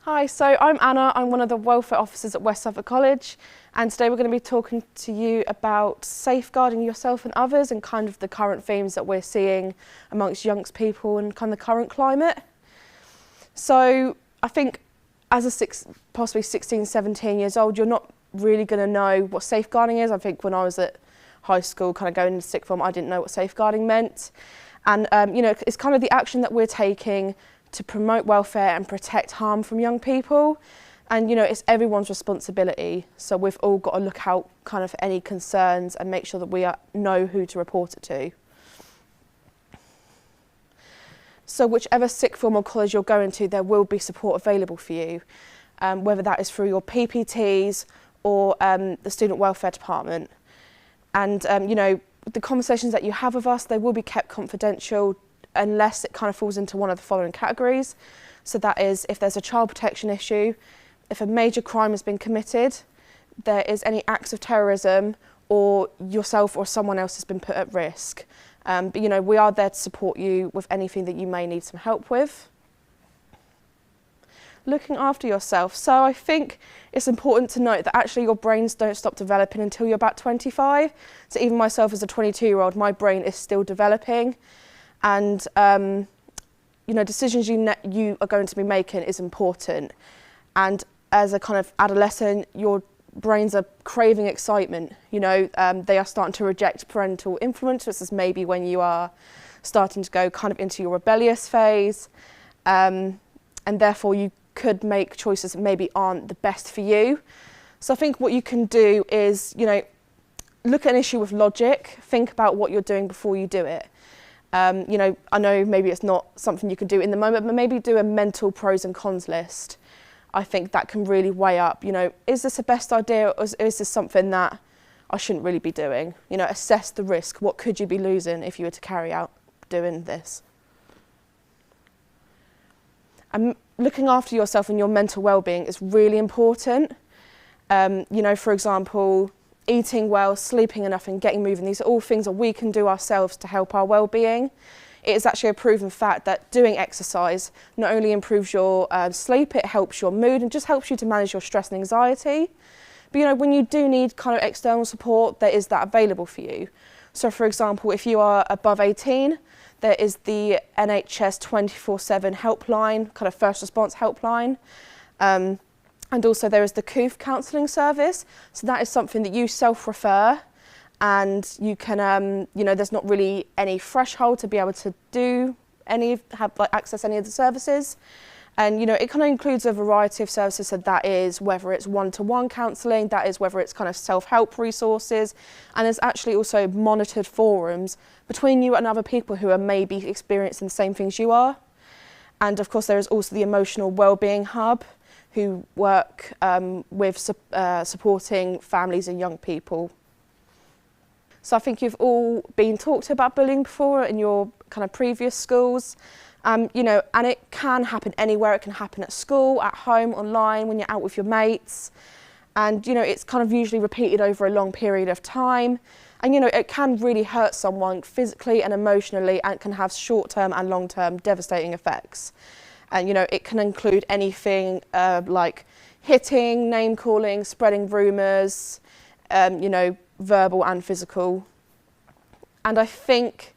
Hi, so I'm Anna, I'm one of the welfare officers at West Suffolk College, and today we're going to be talking to you about safeguarding yourself and others and kind of the current themes that we're seeing amongst young people and kind of the current climate. So I think as a possibly 16, 17 years old, you're not really going to know what safeguarding is. I think when I was at high school, kind of going into sixth form, I didn't know what safeguarding meant. And it's kind of the action that we're taking to promote welfare and protect harm from young people. And it's everyone's responsibility. So we've all got to look out kind of for any concerns and make sure that we know who to report it to. So whichever sixth form or college you're going to, there will be support available for you, whether that is through your PPTs or the student welfare department. And the conversations that you have with us, they will be kept confidential unless it kind of falls into one of the following categories. So that is if there's a child protection issue, if a major crime has been committed, there is any acts of terrorism, or yourself or someone else has been put at risk. But we are there to support you with anything that you may need some help with. Looking after yourself. So I think it's important to note that actually your brains don't stop developing until you're about 25. So even myself as a 22-year-old, my brain is still developing. And decisions you are going to be making is important. And as a kind of adolescent, your brains are craving excitement. They are starting to reject parental influence. This is maybe when you are starting to go kind of into your rebellious phase, and therefore you could make choices that maybe aren't the best for you. So I think what you can do is, look at an issue with logic, think about what you're doing before you do it. I know maybe it's not something you can do in the moment, but maybe do a mental pros and cons list. I think that can really weigh up, is this the best idea, or is this something that I shouldn't really be doing? Assess the risk. What could you be losing if you were to carry out doing this? And looking after yourself and your mental well-being is really important. For example, eating well, sleeping enough and getting moving. These are all things that we can do ourselves to help our well-being. It is actually a proven fact that doing exercise not only improves your sleep, it helps your mood and just helps you to manage your stress and anxiety. But when you do need kind of external support, there is that available for you. So for example, if you are above 18, there is the NHS 24/7 helpline, kind of first response helpline. And also there is the COOF counselling service. So that is something that you self-refer, and you can, there's not really any threshold to be able to access any of the services. And, it kind of includes a variety of services. So that is whether it's one-to-one counselling, that is whether it's kind of self-help resources. And there's actually also monitored forums between you and other people who are maybe experiencing the same things you are. And of course, there is also the Emotional Wellbeing Hub, who work with supporting families and young people. So I think you've all been talked to about bullying before in your kind of previous schools. And it can happen anywhere. It can happen at school, at home, online, when you're out with your mates. And, it's kind of usually repeated over a long period of time. And, it can really hurt someone physically and emotionally, and can have short-term and long-term devastating effects. And, it can include anything like hitting, name-calling, spreading rumours, verbal and physical. And I think,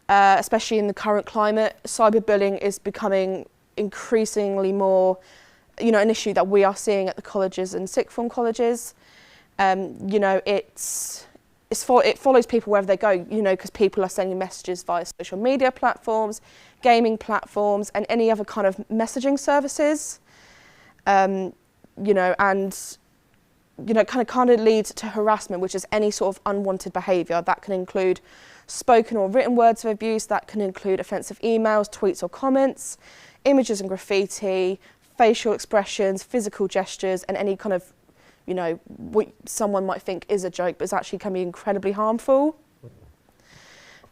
especially in the current climate, cyberbullying is becoming increasingly more, an issue that we are seeing at the colleges and sixth form colleges. It follows people wherever they go, because people are sending messages via social media platforms, gaming platforms, and any other kind of messaging services. And kind of leads to harassment, which is any sort of unwanted behaviour. That can include spoken or written words of abuse, that can include offensive emails, tweets or comments, images and graffiti, facial expressions, physical gestures, and any kind of, what someone might think is a joke, but actually can be incredibly harmful.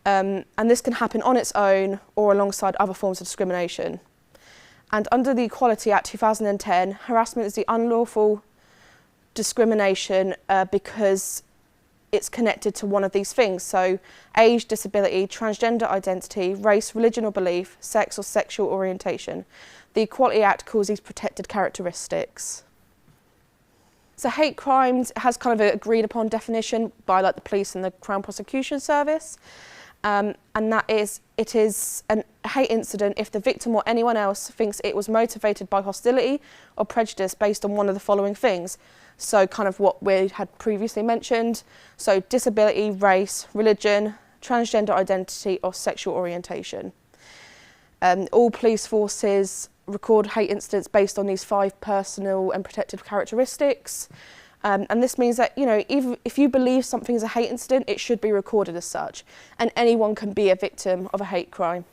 And this can happen on its own or alongside other forms of discrimination. And under the Equality Act 2010, harassment is the unlawful discrimination because it's connected to one of these things. So age, disability, transgender identity, race, religion or belief, sex or sexual orientation. The Equality Act calls these protected characteristics. So hate crimes has kind of an agreed upon definition by like the police and the Crown Prosecution Service. And that is, it is a hate incident if the victim or anyone else thinks it was motivated by hostility or prejudice based on one of the following things. So kind of what we had previously mentioned. So disability, race, religion, transgender identity or sexual orientation. All police forces record hate incidents based on these 5 personal and protected characteristics. And this means that, you know, even if you believe something is a hate incident, it should be recorded as such. And anyone can be a victim of a hate crime.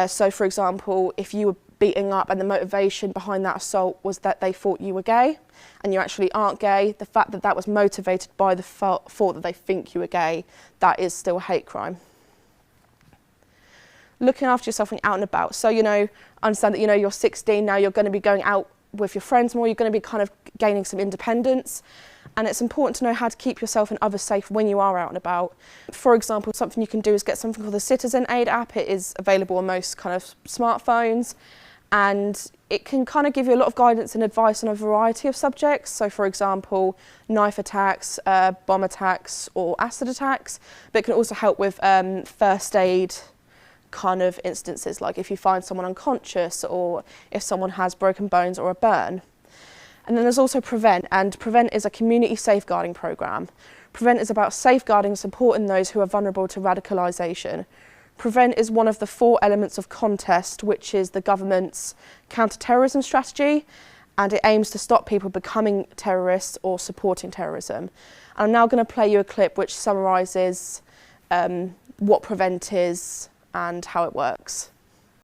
So, for example, if you were beating up and the motivation behind that assault was that they thought you were gay, and you actually aren't gay, the fact that that was motivated by the thought that they think you were gay, that is still a hate crime. Looking after yourself when you're out and about. So, you know, understand that, you know, you're 16 now, you're going to be going out with your friends more, you're going to be kind of gaining some independence, and it's important to know how to keep yourself and others safe when you are out and about. For example, something you can do is get something called the Citizen Aid app. It is available on most kind of smartphones, and it can kind of give you a lot of guidance and advice on a variety of subjects. So for example, knife attacks, bomb attacks or acid attacks, but it can also help with first aid kind of instances, like if you find someone unconscious or if someone has broken bones or a burn. And then there's also Prevent, and Prevent is a community safeguarding programme. Prevent is about safeguarding and supporting those who are vulnerable to radicalisation. Prevent is one of the 4 elements of Contest, which is the government's counter-terrorism strategy, and it aims to stop people becoming terrorists or supporting terrorism. And I'm now going to play you a clip which summarises what Prevent is and how it works.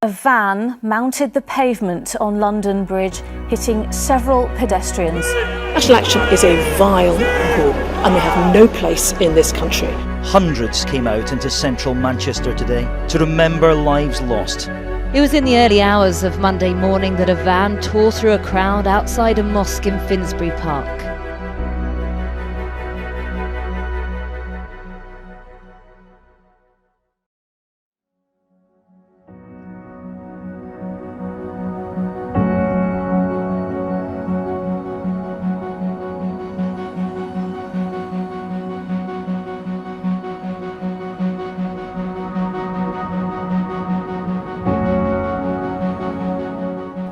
A van mounted the pavement on London Bridge, hitting several pedestrians. National Action is a vile group and they have no place in this country. Hundreds came out into central Manchester today to remember lives lost. It was in the early hours of Monday morning that a van tore through a crowd outside a mosque in Finsbury Park.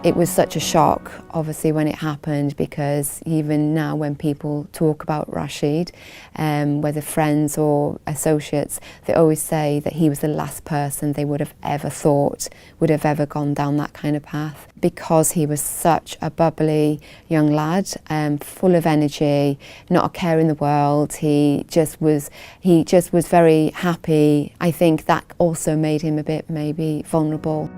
It was such a shock, obviously, when it happened, because even now when people talk about Rashid, whether friends or associates, they always say that he was the last person they would have ever thought would have ever gone down that kind of path. Because he was such a bubbly young lad, full of energy, not a care in the world, he just was very happy. I think that also made him a bit maybe vulnerable.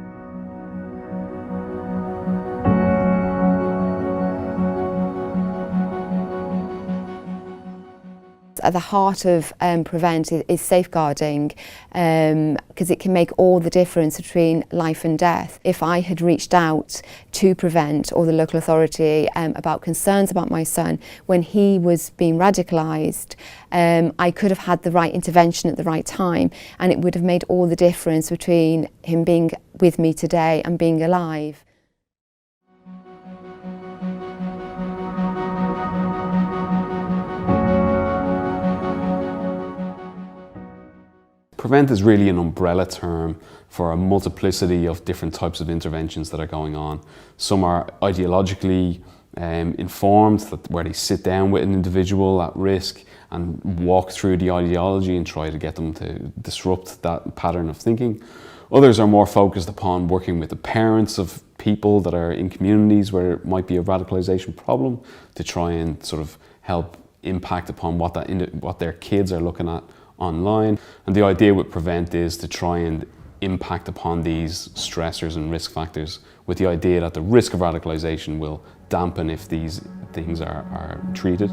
At the heart of Prevent is safeguarding, because it can make all the difference between life and death. If I had reached out to Prevent or the local authority about concerns about my son when he was being radicalised, I could have had the right intervention at the right time, and it would have made all the difference between him being with me today and being alive. Prevent is really an umbrella term for a multiplicity of different types of interventions that are going on. Some are ideologically informed, where they sit down with an individual at risk and walk through the ideology and try to get them to disrupt that pattern of thinking. Others are more focused upon working with the parents of people that are in communities where there might be a radicalisation problem, to try and sort of help impact upon what their kids are looking at online. And the idea with Prevent is to try and impact upon these stressors and risk factors, with the idea that the risk of radicalisation will dampen if these things are treated.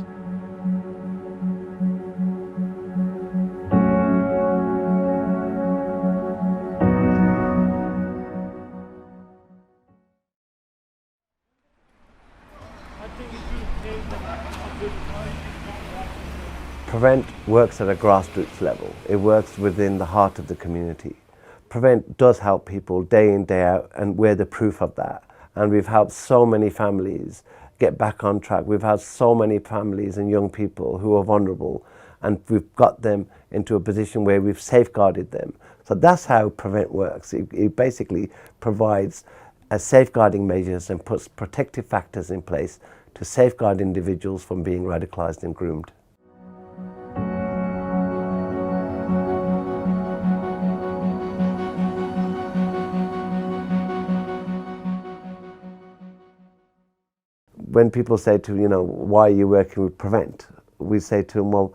Prevent works at a grassroots level. It works within the heart of the community. Prevent does help people day in, day out, and we're the proof of that. And we've helped so many families get back on track. We've had so many families and young people who are vulnerable, and we've got them into a position where we've safeguarded them. So that's how Prevent works. It basically provides safeguarding measures and puts protective factors in place to safeguard individuals from being radicalised and groomed. When people say to, why are you working with Prevent? We say to them, well,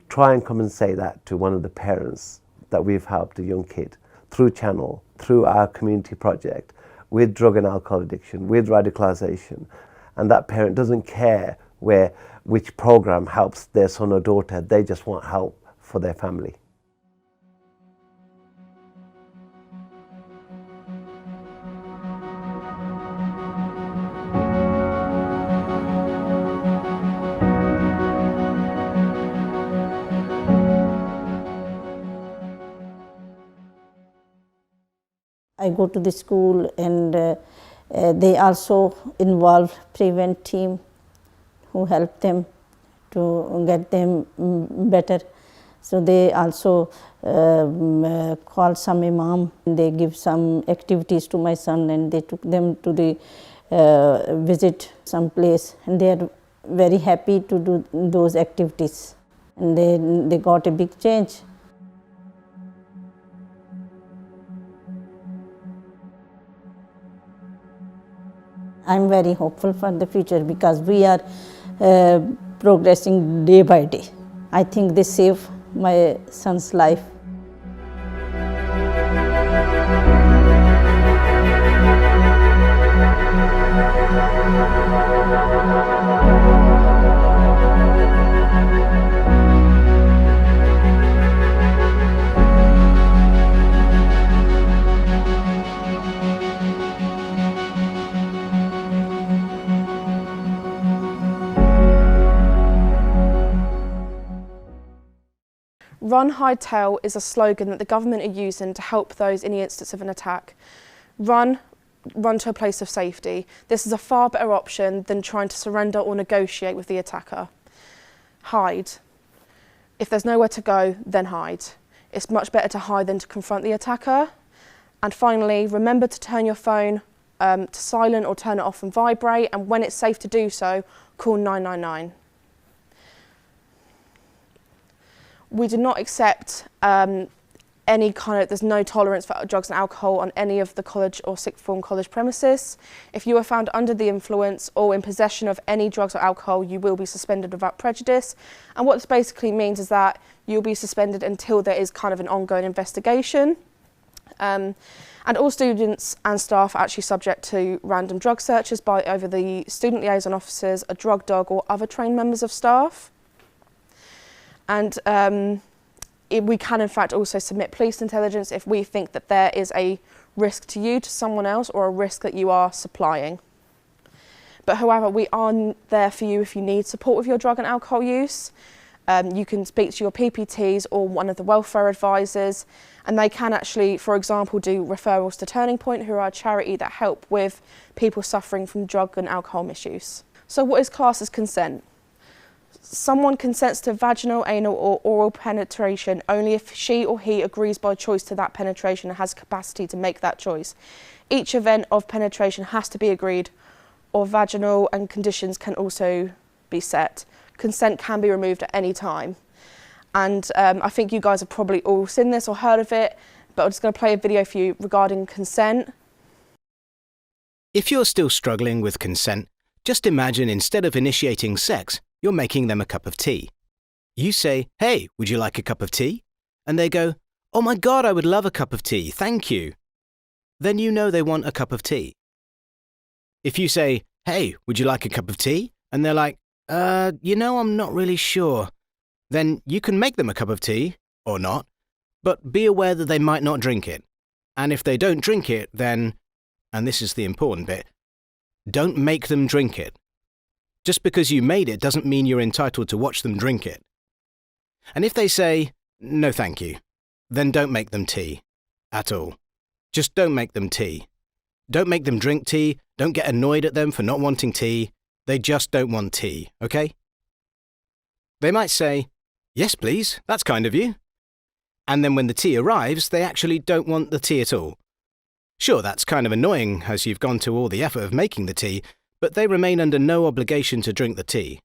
try and come and say that to one of the parents that we've helped, a young kid, through Channel, through our community project, with drug and alcohol addiction, with radicalisation. And that parent doesn't care which program helps their son or daughter, they just want help for their family. I go to the school, and they also involve Prevent team who help them to get them better. So they also call some imam, they give some activities to my son, and they took them to the visit some place, and they are very happy to do those activities, and they got a big change. I'm very hopeful for the future because we are progressing day by day. I think they save my son's life. Run, hide, tell is a slogan that the government are using to help those in the instance of an attack. Run to a place of safety. This is a far better option than trying to surrender or negotiate with the attacker. Hide. If there's nowhere to go, then hide. It's much better to hide than to confront the attacker. And finally, remember to turn your phone to silent or turn it off and vibrate, and when it's safe to do so, call 999. We do not accept there's no tolerance for drugs and alcohol on any of the college or sixth form college premises. If you are found under the influence or in possession of any drugs or alcohol, you will be suspended without prejudice. And what this basically means is that you'll be suspended until there is kind of an ongoing investigation. And all students and staff are actually subject to random drug searches by either the student liaison officers, a drug dog, or other trained members of staff. And we can in fact also submit police intelligence if we think that there is a risk to you, to someone else, or a risk that you are supplying. But however, we are there for you if you need support with your drug and alcohol use. You can speak to your PPTs or one of the welfare advisors, and they can actually, for example, do referrals to Turning Point, who are a charity that help with people suffering from drug and alcohol misuse. So what is classed as consent? Someone consents to vaginal, anal or oral penetration only if she or he agrees by choice to that penetration and has capacity to make that choice. Each event of penetration has to be agreed, or vaginal and conditions can also be set. Consent can be removed at any time. And I think you guys have probably all seen this or heard of it, but I'm just going to play a video for you regarding consent. If you're still struggling with consent, just imagine instead of initiating sex, you're making them a cup of tea. You say, "Hey, would you like a cup of tea?" And they go, "Oh my God, I would love a cup of tea, thank you." Then you know they want a cup of tea. If you say, "Hey, would you like a cup of tea?" And they're like, I'm not really sure. Then you can make them a cup of tea, or not, but be aware that they might not drink it. And if they don't drink it, then, and this is the important bit, don't make them drink it. Just because you made it doesn't mean you're entitled to watch them drink it. And if they say, no thank you, then don't make them tea. At all. Just don't make them tea. Don't make them drink tea. Don't get annoyed at them for not wanting tea. They just don't want tea, okay? They might say, yes please, that's kind of you. And then when the tea arrives, they actually don't want the tea at all. Sure, that's kind of annoying as you've gone to all the effort of making the tea, but they remain under no obligation to drink the tea.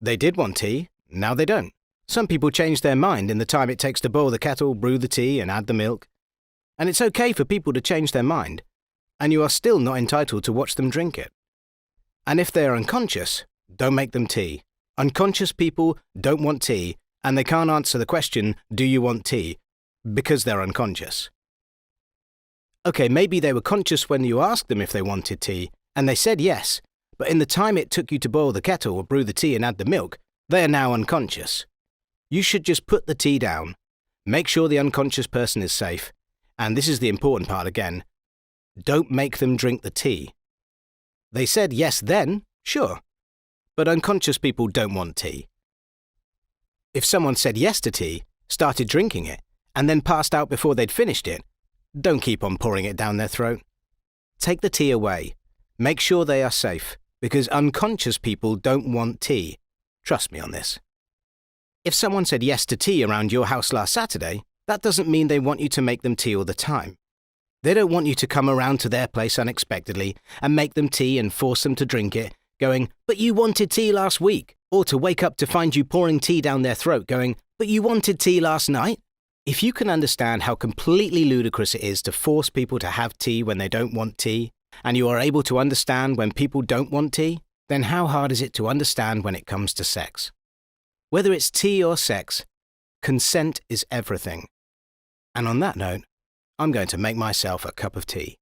They did want tea, now they don't. Some people change their mind in the time it takes to boil the kettle, brew the tea and add the milk. And it's okay for people to change their mind, and you are still not entitled to watch them drink it. And if they are unconscious, don't make them tea. Unconscious people don't want tea, and they can't answer the question, do you want tea? Because they're unconscious. Okay, maybe they were conscious when you asked them if they wanted tea, and they said yes, but in the time it took you to boil the kettle or brew the tea and add the milk, they are now unconscious. You should just put the tea down, make sure the unconscious person is safe, and this is the important part again, don't make them drink the tea. They said yes then, sure, but unconscious people don't want tea. If someone said yes to tea, started drinking it, and then passed out before they'd finished it, don't keep on pouring it down their throat. Take the tea away. Make sure they are safe, because unconscious people don't want tea. Trust me on this. If someone said yes to tea around your house last Saturday, that doesn't mean they want you to make them tea all the time. They don't want you to come around to their place unexpectedly and make them tea and force them to drink it, going, but you wanted tea last week, or to wake up to find you pouring tea down their throat going, but you wanted tea last night. If you can understand how completely ludicrous it is to force people to have tea when they don't want tea, and you are able to understand when people don't want tea, then how hard is it to understand when it comes to sex? Whether it's tea or sex, consent is everything. And on that note, I'm going to make myself a cup of tea.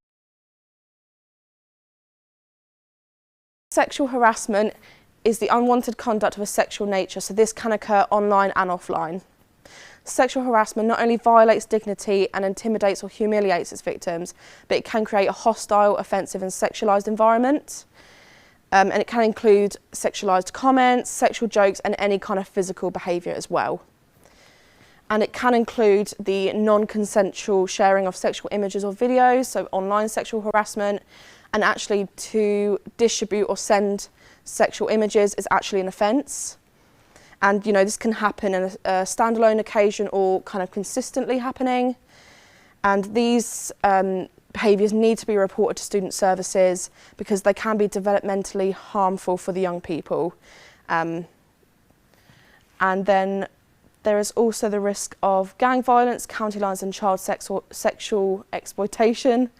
Sexual harassment is the unwanted conduct of a sexual nature, so this can occur online and offline. Sexual harassment not only violates dignity and intimidates or humiliates its victims, but it can create a hostile, offensive and sexualised environment. And it can include sexualised comments, sexual jokes and any kind of physical behaviour as well. And it can include the non-consensual sharing of sexual images or videos, so online sexual harassment, and actually to distribute or send sexual images is actually an offence. And you know, this can happen in a standalone occasion or kind of consistently happening. And these behaviours need to be reported to student services because they can be developmentally harmful for the young people. And then there is also the risk of gang violence, county lines and child sexual exploitation.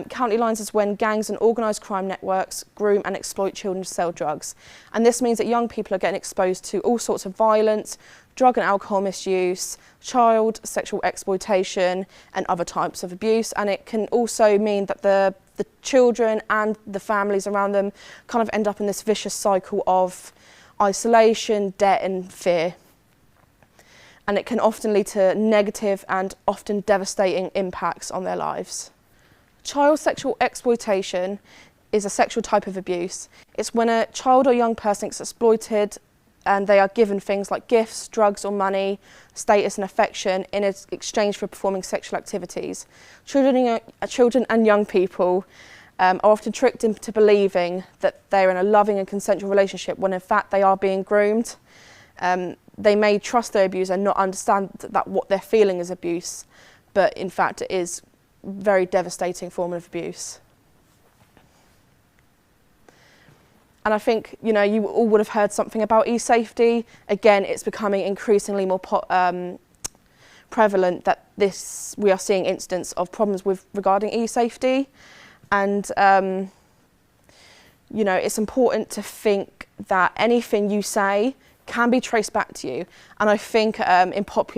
County lines is when gangs and organised crime networks groom and exploit children to sell drugs. And this means that young people are getting exposed to all sorts of violence, drug and alcohol misuse, child sexual exploitation and other types of abuse. And it can also mean that the children and the families around them kind of end up in this vicious cycle of isolation, debt and fear. And it can often lead to negative and often devastating impacts on their lives. Child sexual exploitation is a sexual type of abuse. It's when a child or young person is exploited and they are given things like gifts, drugs or money, status and affection in exchange for performing sexual activities. Children and young people are often tricked into believing that they're in a loving and consensual relationship when in fact they are being groomed. They may trust their abuser and not understand that what they're feeling is abuse, but in fact it is very devastating form of abuse. And I think, you know, you all would have heard something about e-safety. Again, it's becoming increasingly more prevalent that we are seeing incidents of problems regarding e-safety. And, you know, it's important to think that anything you say can be traced back to you. And I think in pop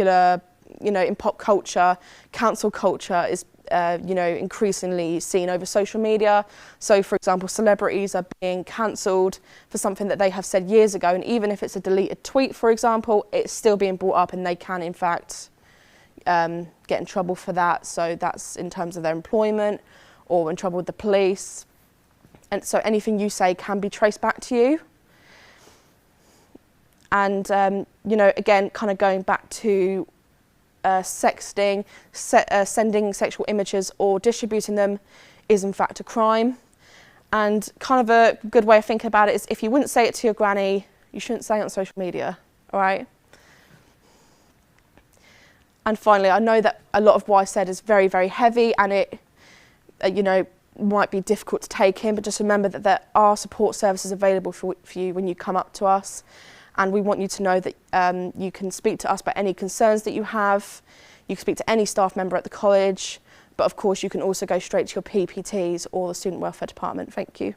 culture, cancel culture is you know, increasingly seen over social media. So for example, celebrities are being cancelled for something that they have said years ago, and even if it's a deleted tweet, for example, it's still being brought up and they can in fact get in trouble for that. So that's in terms of their employment or in trouble with the police. And so anything you say can be traced back to you. And, you know, again, kind of going back to sexting, sending sexual images or distributing them is in fact a crime. And kind of a good way of thinking about it is, if you wouldn't say it to your granny, you shouldn't say it on social media, all right? And finally, I know that a lot of what I said is very, very heavy, and it, you know, might be difficult to take in, but just remember that there are support services available for you when you come up to us. And we want you to know that you can speak to us about any concerns that you have. You can speak to any staff member at the college, but of course you can also go straight to your PPTs or the Student Welfare Department. Thank you.